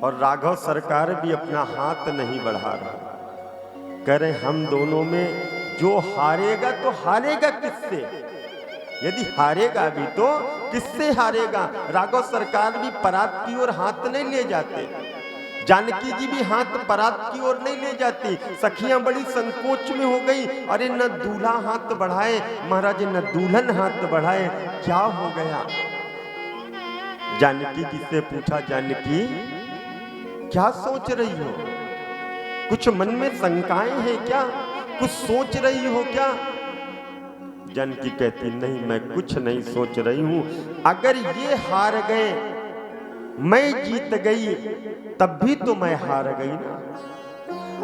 और राघव सरकार भी अपना हाथ नहीं बढ़ा रहा। कह रहे हम दोनों में जो हारेगा तो हारेगा किससे? यदि हारेगा भी तो किससे हारेगा? राघव सरकार भी परात की ओर हाथ नहीं ले जाते, जानकी जी भी हाथ परात की ओर नहीं ले जाती। सखियां बड़ी संकोच में हो गई। अरे न दूल्हा हाथ बढ़ाए महाराज, न दुल्हन हाथ बढ़ाए, क्या हो गया? जानकी जी से पूछा, जानकी क्या सोच रही हो? कुछ मन में शंकाएं हैं क्या? कुछ सोच रही हो क्या? जानकी कहती, नहीं मैं कुछ नहीं सोच रही हूं। अगर ये हार गए, मैं जीत गई, तब भी तो मैं हार गई ना।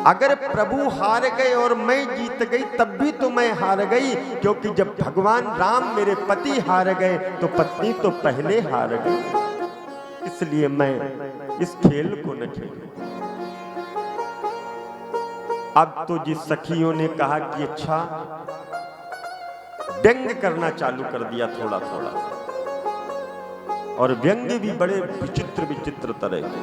अगर प्रभु हार गए और मैं जीत गई, तब भी तो मैं हार गई, क्योंकि जब भगवान राम मेरे पति हार गए तो पत्नी तो पहले हार गई। इसलिए मैं इस खेल को न खेलूं। अब तो जिस सखियों ने कहा कि अच्छा, व्यंग करना चालू कर दिया थोड़ा थोड़ा, और व्यंग भी बड़े विचित्र विचित्र तरह के।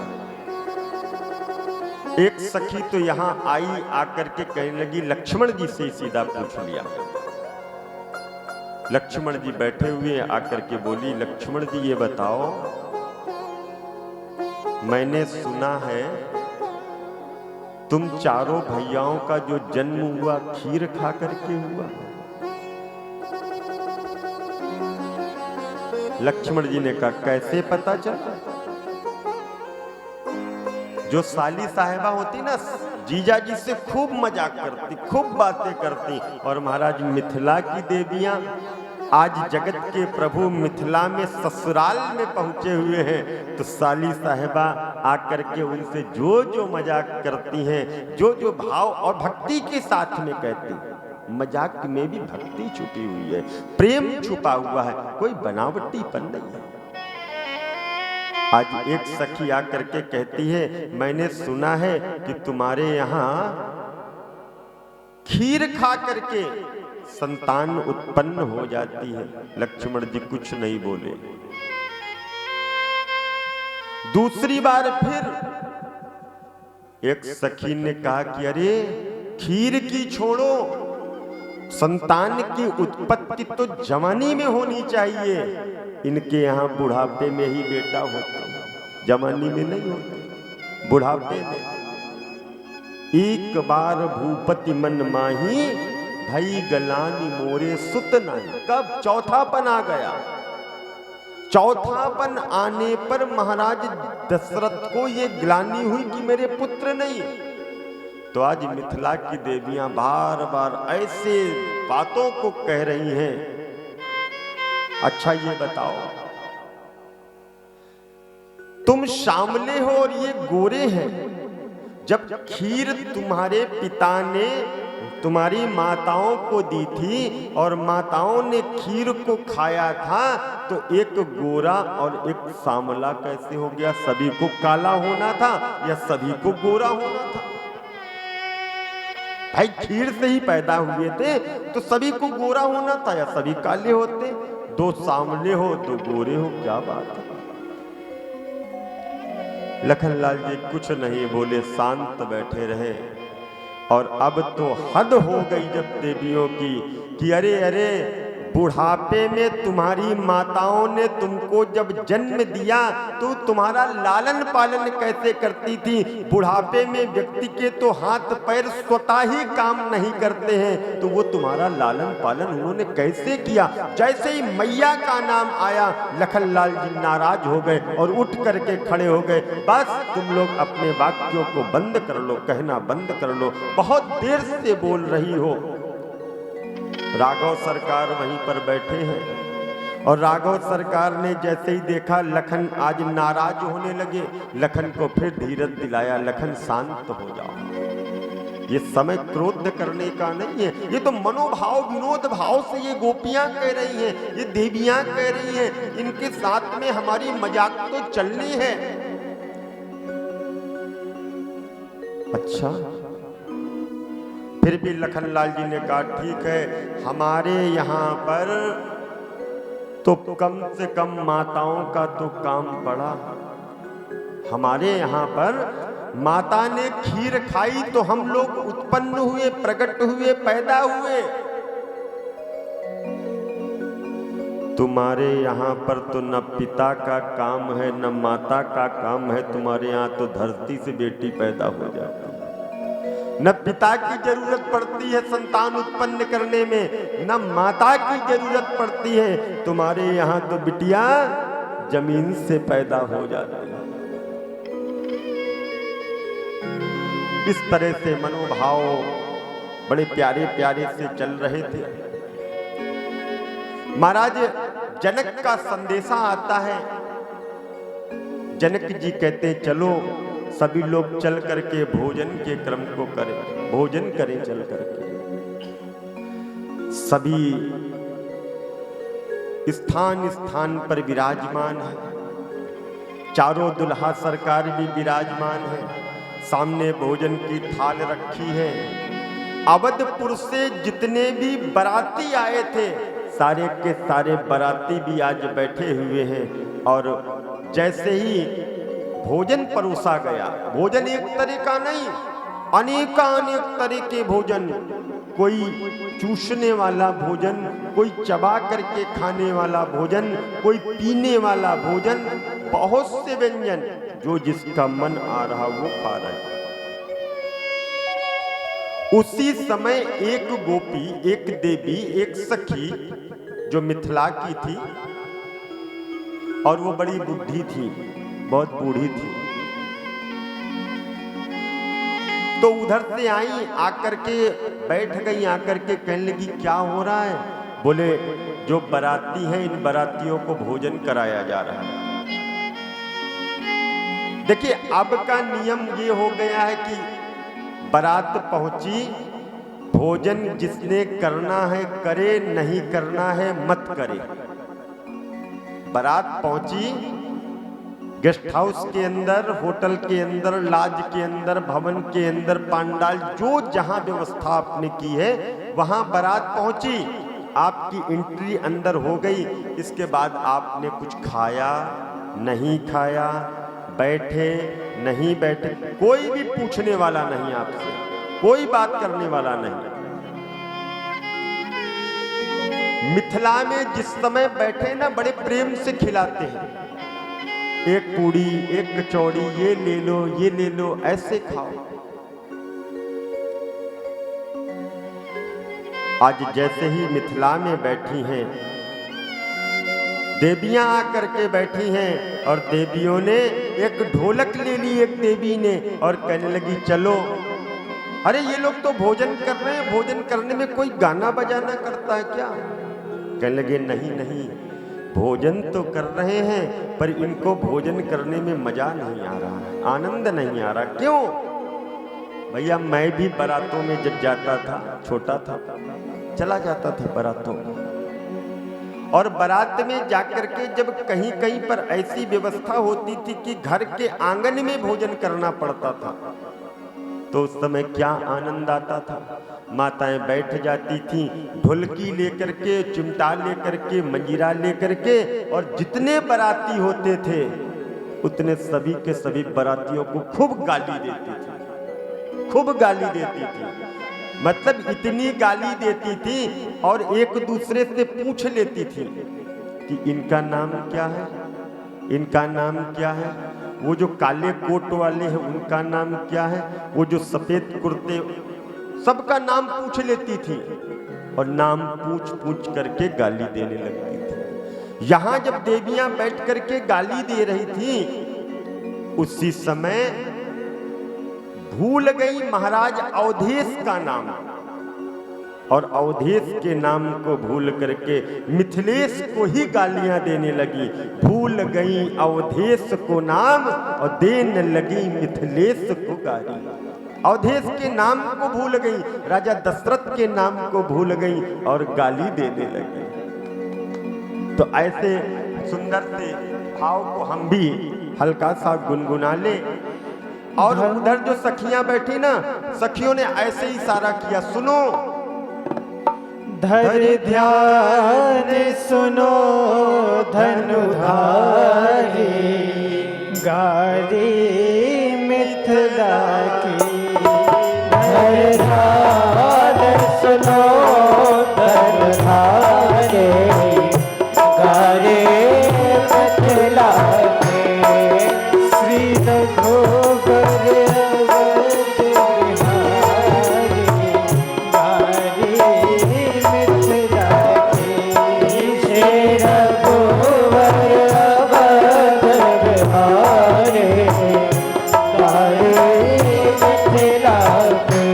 एक सखी तो यहां आई, आकर के कहने लगी, लक्ष्मण जी से सीधा पूछ लिया। लक्ष्मण जी बैठे हुए आकर के बोली, लक्ष्मण जी ये बताओ, मैंने सुना है तुम चारों भैयाओं का जो जन्म हुआ खीर खा करके हुआ। लक्ष्मण जी ने कहा, कैसे पता चला? जो साली साहिबा होती ना, जीजा जी से खूब मजाक करती, खूब बातें करती। और महाराज मिथिला की देवियां आज जगत के प्रभु मिथिला में ससुराल में पहुंचे हुए हैं, तो साली साहिबा आकर के उनसे जो जो मजाक करती हैं, जो जो भाव और भक्ति के साथ में कहती हैं, मजाक में भी भक्ति छुपी हुई है, प्रेम छुपा हुआ है, कोई बनावटीपन नहीं है। आज एक सखी आकर के कहती है, मैंने सुना है कि तुम्हारे यहाँ खीर खा करके संतान उत्पन्न हो जाती है। लक्ष्मण जी कुछ नहीं बोले। दूसरी बार फिर एक सखी ने कहा कि अरे खीर की छोड़ो, संतान की उत्पत्ति तो जवानी में होनी चाहिए। इनके यहाँ बुढ़ापे में ही बेटा होता है, जवानी में नहीं होते, बुढ़ापे में। एक बार भूपति मन माही, भई गलानी मोरे सुत नहीं। कब चौथापन आ गया? चौथापन आने पर महाराज दशरथ को ये ग्लानि हुई कि मेरे पुत्र नहीं। तो आज मिथिला की देवियां बार बार ऐसे बातों को कह रही हैं। अच्छा ये बताओ, तुम शामले हो और ये गोरे हैं। जब खीर तुम्हारे पिता ने तुम्हारी माताओं को दी थी और माताओं ने खीर को खाया था, तो एक गोरा और एक सांवला कैसे हो गया? सभी को काला होना था या सभी को गोरा होना था? भाई खीर से ही पैदा हुए थे तो सभी को गोरा होना था या सभी काले होते? दो सांवले हो दो गोरे हो, क्या बात है? लखनलाल जी कुछ नहीं बोले, शांत बैठे रहे। और अब तो हद हो गई जब देवियों की कि अरे अरे, बुढ़ापे में तुम्हारी माताओं ने तुमको जब जन्म दिया तो तुम्हारा लालन पालन कैसे करती थी? बुढ़ापे में व्यक्ति के तो हाथ पैर स्वतः ही काम नहीं करते हैं, तो वो तुम्हारा लालन पालन उन्होंने कैसे किया? जैसे ही मैया का नाम आया, लखनलाल जी नाराज हो गए और उठ करके खड़े हो गए। बस तुम लोग अपने वाक्यों को बंद कर लो, कहना बंद कर लो, बहुत देर से बोल रही हो। राघव सरकार वहीं पर बैठे हैं और राघव सरकार ने जैसे ही देखा लखन आज नाराज होने लगे, लखन को फिर धीरज दिलाया, लखन शांत हो जाओ, ये समय क्रोध करने का नहीं है, ये तो मनोभाव विनोद भाव से ये गोपियां कह रही हैं, ये देवियां कह रही हैं, इनके साथ में हमारी मजाक तो चलनी है। अच्छा, फिर भी लखनलाल जी ने कहा ठीक है, हमारे यहाँ पर तो कम से कम माताओं का तो काम पड़ा, हमारे यहाँ पर माता ने खीर खाई तो हम लोग उत्पन्न हुए, प्रकट हुए, पैदा हुए। तुम्हारे यहाँ पर तो न पिता का काम है न माता का काम है, तुम्हारे यहाँ तो धरती से बेटी पैदा हो जाती है। न पिता की जरूरत पड़ती है संतान उत्पन्न करने में, न माता की जरूरत पड़ती है। तुम्हारे यहाँ तो बिटिया जमीन से पैदा हो जाती है। इस तरह से मनोभाव बड़े प्यारे प्यारे से चल रहे थे। महाराज जनक का संदेशा आता है। जनक जी कहते चलो सभी लोग चल करके भोजन के क्रम को करें, भोजन करें चल करके। सभी स्थान स्थान पर विराजमान है, चारों दुल्हा सरकार भी विराजमान है, सामने भोजन की थाल रखी है। अवधपुर से जितने भी बाराती आए थे सारे के सारे बाराती भी आज बैठे हुए हैं। और जैसे ही भोजन परोसा गया, भोजन एक तरह का नहीं, अनेकानेक तरह के भोजन, कोई चूसने वाला भोजन, कोई चबा करके खाने वाला भोजन, कोई पीने वाला भोजन, बहुत से व्यंजन जो जिसका मन आ रहा वो खा रहा है। उसी समय एक गोपी, एक देवी, एक सखी जो मिथिला की थी और वो बड़ी बुढ़ी थी, बहुत बूढ़ी थी, तो उधर से आई, आकर के बैठ गई, आकर के कहने लगी क्या हो रहा है? बोले जो बाराती हैं इन बारातियों को भोजन कराया जा रहा है। देखिए अब का नियम ये हो गया है कि बारात पहुंची, भोजन जिसने करना है करे, नहीं करना है मत करे। बारात पहुंची, गेस्ट हाउस के अंदर, होटल के अंदर, लॉज के अंदर, भवन के अंदर, पांडाल, जो जहां व्यवस्था आपने की है वहां बारात पहुंची, आपकी एंट्री अंदर हो गई। इसके बाद आपने कुछ खाया, नहीं खाया, बैठे, नहीं बैठे, कोई भी पूछने वाला नहीं आपसे, कोई बात करने वाला नहीं। मिथिला में जिस समय बैठे ना बड़े प्रेम से खिलाते हैं, एक पूड़ी, एक कचौड़ी, ये ले लो, ये ले लो, ऐसे खाओ। आज जैसे ही मिथिला में बैठी हैं, देवियां आकर के बैठी हैं और देवियों ने एक ढोलक ले ली, एक देवी ने, और कहने लगी चलो। अरे ये लोग तो भोजन कर रहे हैं, भोजन करने में कोई गाना बजाना करता है क्या? कहने लगे नहीं नहीं, भोजन तो कर रहे हैं पर इनको भोजन करने में मजा नहीं आ रहा है, आनंद नहीं आ रहा। क्यों? भैया मैं भी बारातों में जब जाता था, छोटा था, चला जाता था बारातों में, और बारात में जाकर के जब कहीं कहीं पर ऐसी व्यवस्था होती थी कि घर के आंगन में भोजन करना पड़ता था, तो उस समय क्या आनंद आता था। माताएं बैठ जाती थीं, ढोलकी लेकर के, चिमटा लेकर के, मंजीरा लेकर के, और जितने बाराती होते थे उतने सभी के सभी बारातियों को खूब गाली देती थी, खूब गाली देती थी। मतलब इतनी गाली देती थी और एक दूसरे से पूछ लेती थी कि इनका नाम क्या है, इनका नाम क्या है, वो जो काले कोट वाले हैं उनका नाम क्या है, वो जो सफेद कुर्ते, सबका नाम पूछ लेती थी और नाम पूछ पूछ करके गाली देने लगती थी। यहां जब देवियां बैठ करके गाली दे रही थी, उसी समय भूल गई महाराज अवधेश का नाम, और अवधेश के नाम को भूल करके मिथिलेश को ही गालियां देने लगी। भूल गई अवधेश को नाम और देने लगी मिथिलेश को गाली। अवधेश के नाम को भूल गई, राजा दशरथ के नाम को भूल गई और गाली देने लगी। तो ऐसे सुंदर से भाव को हम भी हल्का सा गुनगुना ले। और उधर जो सखियां बैठी ना, सखियों ने ऐसे ही इशारा किया, सुनो धर ध्यान सुनो धनुधारी, गारी मिथिला की धरधार सुनो धरधारे गारे मिथिला के श्री रघुबर अवध बिहारी गारी मिथिला के श्री रघुबर अवध बिहारी गारी मिथिला के।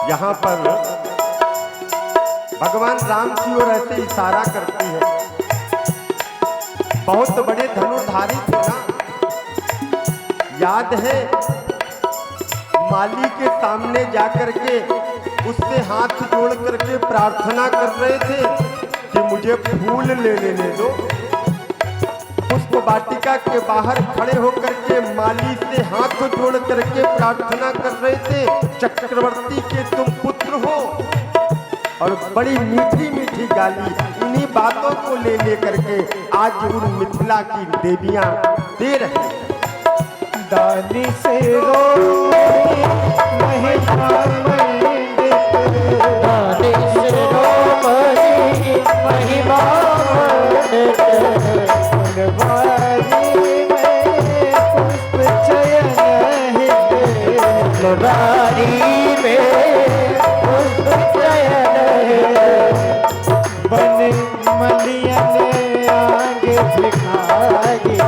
यहाँ पर भगवान राम की ओर ऐसे इशारा करती है। बहुत बड़े धनुर्धारी थे ना, याद है माली के सामने जाकर के उससे हाथ जोड़ करके प्रार्थना कर रहे थे कि मुझे फूल ले लेने दो। पुष्प वाटिका के बाहर खड़े होकर के माली से हाथ जोड़ करके प्रार्थना कर रहे थे, चक्रवर्ती के तुम पुत्र हो। और बड़ी मीठी मीठी गाली इन्हीं बातों को ले लेकर के आज उन मिथिला की देवियां दे रही। दानी से महिमा मंडित, दानी से महिमा मंडित, फुलवारी में पुष्प चयन हित, फुलवारी में पुष्प चयन हित, बन मलियन आगे भिखारी,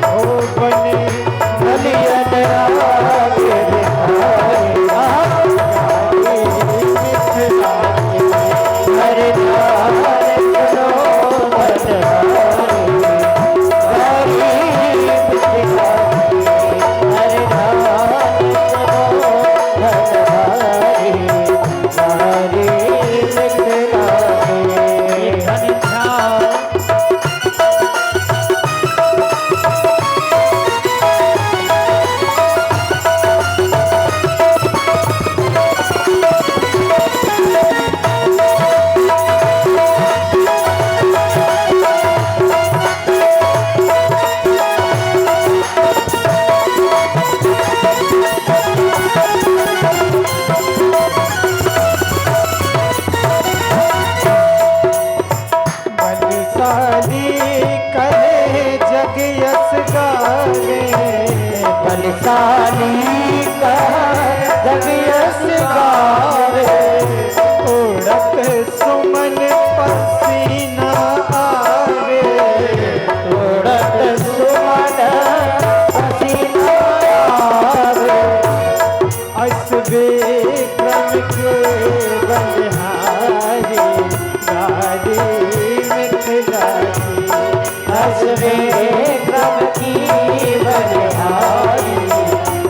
ओ बन मलियन आगे भिखारी, मिथिला हरे बलशाली का जग यश गावे, उड़त सुमन पसीना आवे, उड़त सुमन पसीना आवे, अस विक्रम के बलिहारी, गारी मिथिला की, अस विक्रम की बलिहारी,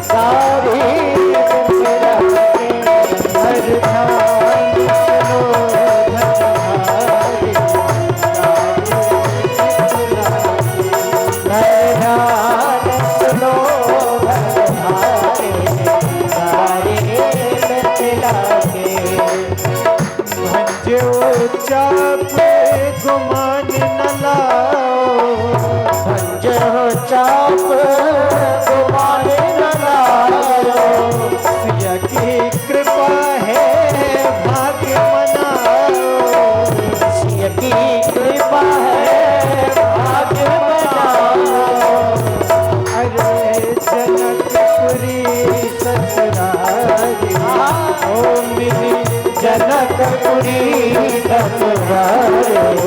सारी मिथिला के हर ध्यान सुनो धनहारी, सारी मिथिला के भंजो चाप गुमान न लाओ, भंजो चाप गुमान न लाओ, सिया की कृपा है भाग्य मनाओ, सिया की कृपा है भाग्य मनाओ, अरे जनकपुरी ससुरारी, ओ मिली जनकपुरी ससुरारी,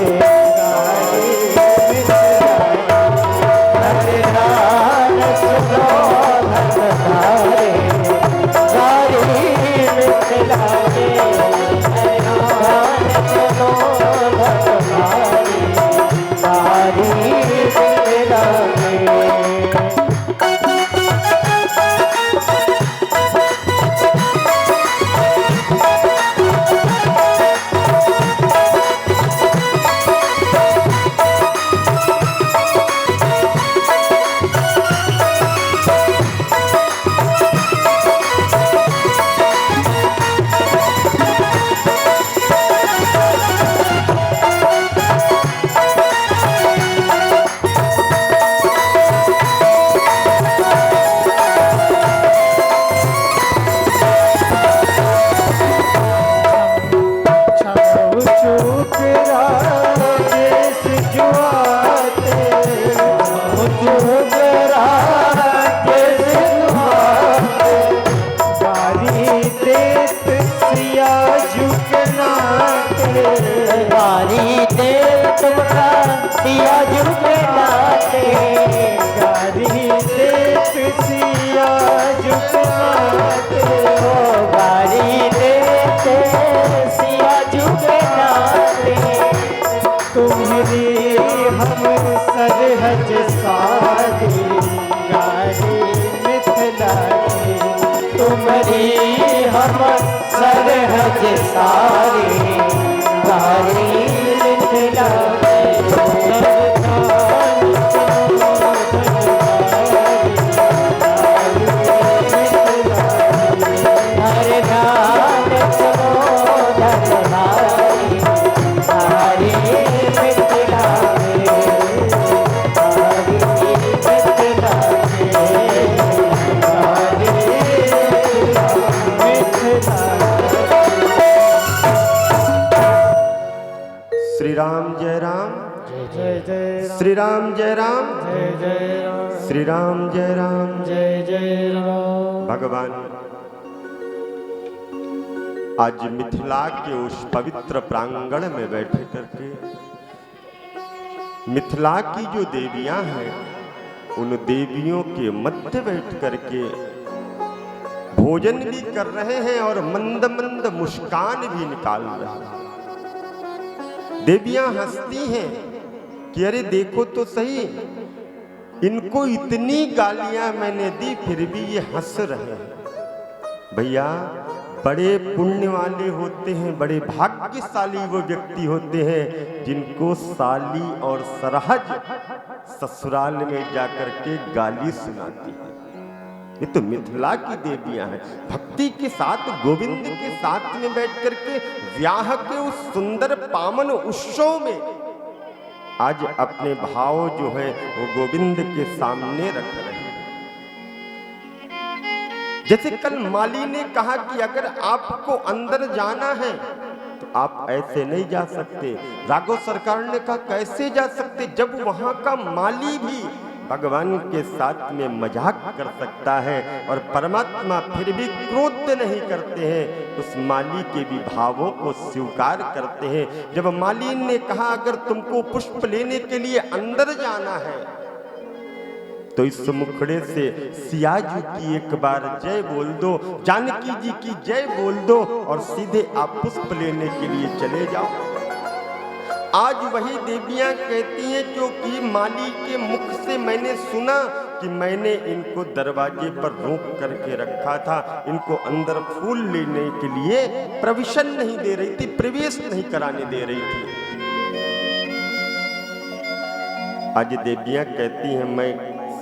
तुम्हारी हम सरहज सारी, गारी मिथिला की, तुम्हारी हम सरहज सारी, गारी मिथिला श्री राम जय राम, जय जय राम, श्री राम जय राम, जय जय राम। भगवान आज मिथिला के उस पवित्र प्रांगण में बैठे करके मिथिला की जो देवियां हैं उन देवियों के मध्य बैठ करके भोजन भी कर रहे हैं और मंद मंद मुस्कान भी निकाल रहे हैं। देवियां हंसती हैं कि अरे देखो तो सही, इनको इतनी गालियां मैंने दी फिर भी ये हंस रहे हैं। भैया बड़े पुण्य वाले होते हैं, बड़े भाग्यशाली वो व्यक्ति होते हैं जिनको साली और सरहज ससुराल में जाकर के गाली सुनाती है। ये तो मिथिला की देवियां हैं, भक्ति के साथ गोविंद के साथ में बैठ करके ब्याह के उस सुंदर पावन उत्सव में आज अपने भाव जो है वो गोविंद के सामने रख रहे हैं। जैसे कल माली ने कहा कि अगर आपको अंदर जाना है तो आप ऐसे नहीं जा सकते। राघव सरकार ने कहा कैसे जा सकते, जब वहां का माली भी भगवान के साथ में मजाक कर सकता है और परमात्मा फिर भी क्रोध नहीं करते हैं, उस माली के भी भावों को स्वीकार करते हैं। जब माली ने कहा अगर तुमको पुष्प लेने के लिए अंदर जाना है तो इस मुखड़े से सिया जी की एक बार जय बोल दो, जानकी जी की जय बोल दो और सीधे आप पुष्प लेने के लिए चले जाओ। आज वही देवियां कहती हैं क्योंकि माली के मुख से मैंने सुना कि मैंने इनको दरवाजे पर रोक करके रखा था, इनको अंदर फूल लेने के लिए प्रवेशन नहीं दे रही थी, प्रवेश नहीं कराने दे रही थी। आज देवियां कहती हैं मैं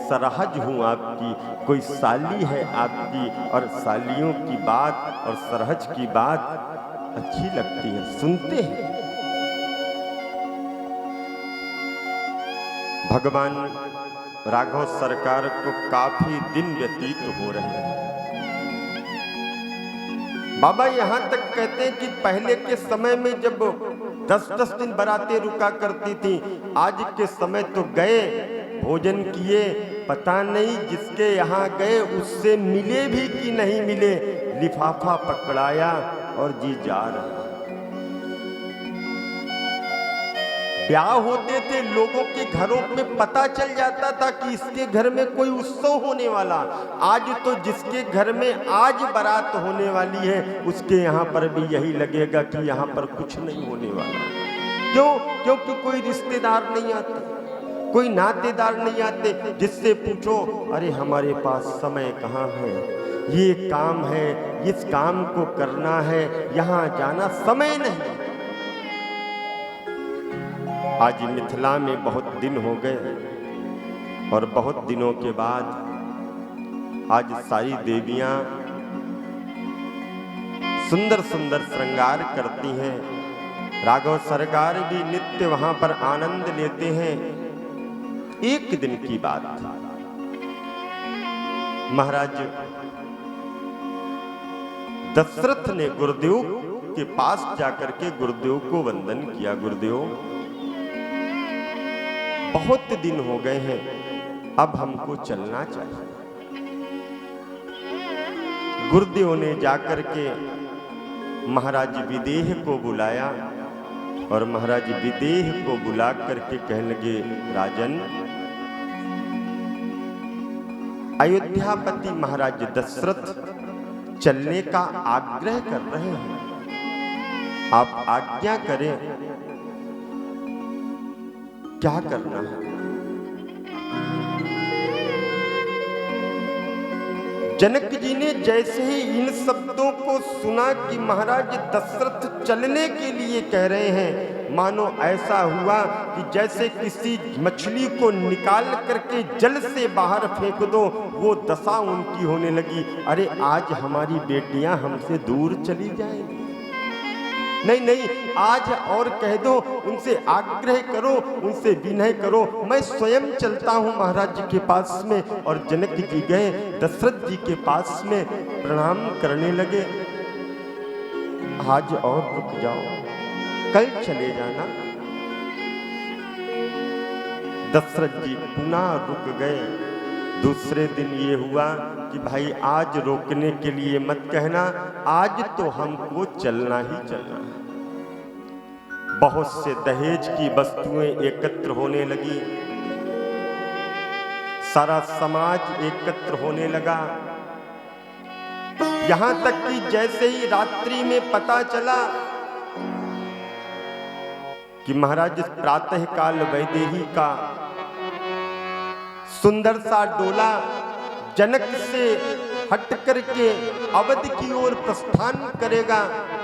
सरहज हूं आपकी, कोई साली है आपकी और सालियों की बात और सरहज की बात अच्छी लगती है, सुनते हैं। भगवान राघव सरकार को काफी दिन व्यतीत हो रहे हैं। बाबा यहां तक कहते हैं कि पहले के समय में जब 10-10 दिन बारातें रुका करती थी, आज के समय तो गए भोजन किए, पता नहीं जिसके यहाँ गए उससे मिले भी कि नहीं मिले, लिफाफा पकड़ाया और जी जा रहा। ब्याह होते थे लोगों के घरों में पता चल जाता था कि इसके घर में कोई उत्सव होने वाला। आज तो जिसके घर में आज बारात होने वाली है उसके यहाँ पर भी यही लगेगा कि यहाँ पर कुछ नहीं होने वाला। क्यों? क्योंकि कोई रिश्तेदार नहीं आते, कोई नातेदार नहीं आते। जिससे पूछो अरे हमारे पास समय कहाँ है, ये काम है, इस काम को करना है, यहाँ जाना समय नहीं। आज मिथिला में बहुत दिन हो गए और बहुत दिनों के बाद आज सारी देवियां सुंदर सुंदर श्रृंगार करती हैं। राघव सरकार भी नित्य वहां पर आनंद लेते हैं। एक दिन की बात, महाराज दशरथ ने गुरुदेव के पास जाकर के गुरुदेव को वंदन किया। गुरुदेव बहुत दिन हो गए हैं, अब हमको चलना चाहिए। गुरुदेव ने जाकर के महाराज विदेह को बुलाया और महाराज विदेह को बुला करके कहने लगे राजन, अयोध्यापति महाराज दशरथ चलने का आग्रह कर रहे हैं, आप आज्ञा करें, क्या करना है। जनक जी ने जैसे ही इन शब्दों को सुना कि महाराज दशरथ चलने के लिए कह रहे हैं, मानो ऐसा हुआ कि जैसे किसी मछली को निकाल करके जल से बाहर फेंक दो, वो दशा उनकी होने लगी। अरे आज हमारी बेटियां हमसे दूर चली जाएंगी। नहीं नहीं, आज और कह दो, उनसे आग्रह करो, उनसे विनय करो, मैं स्वयं चलता हूँ महाराज जी के पास में। और जनक जी गए दशरथ जी के पास में, प्रणाम करने लगे। आज और रुक जाओ, कल चले जाना। दशरथ जी पुनः रुक गए। दूसरे दिन ये हुआ कि भाई आज रोकने के लिए मत कहना, आज तो हमको चलना ही चलना है। बहुत से दहेज की वस्तुएं एकत्र होने लगी, सारा समाज एकत्र होने लगा। यहां तक कि जैसे ही रात्रि में पता चला कि महाराज प्रातः काल वैदेही का सुंदर सा डोला जनक से हट करके अवध की ओर प्रस्थान करेगा,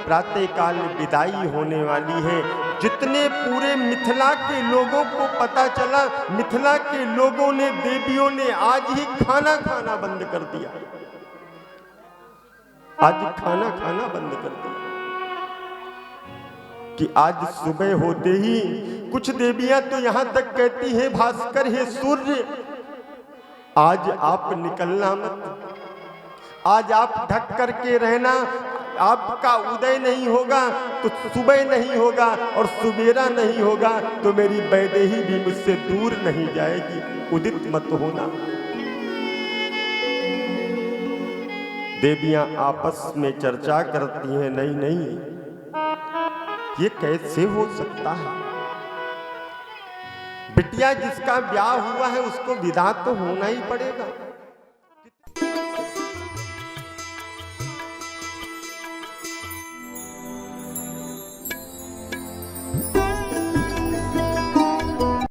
प्रातः काल विदाई होने वाली है। जितने पूरे मिथिला के लोगों को पता चला, मिथिला के लोगों ने, देवियों ने आज ही खाना खाना बंद कर दिया, आज खाना खाना बंद कर दिया कि आज सुबह होते ही कुछ देवियां तो यहां तक कहती हैं, भास्कर है सूर्य आज आप निकलना मत, आज आप ढक करके रहना, आपका उदय नहीं होगा तो सुबह नहीं होगा और सुबेरा नहीं होगा तो मेरी वैदेही भी मुझसे दूर नहीं जाएगी, उदित मत होना। देवियां आपस में चर्चा करती हैं, नहीं नहीं ये कैसे हो सकता है, बिटिया जिसका ब्याह हुआ है उसको विदा तो होना ही पड़ेगा।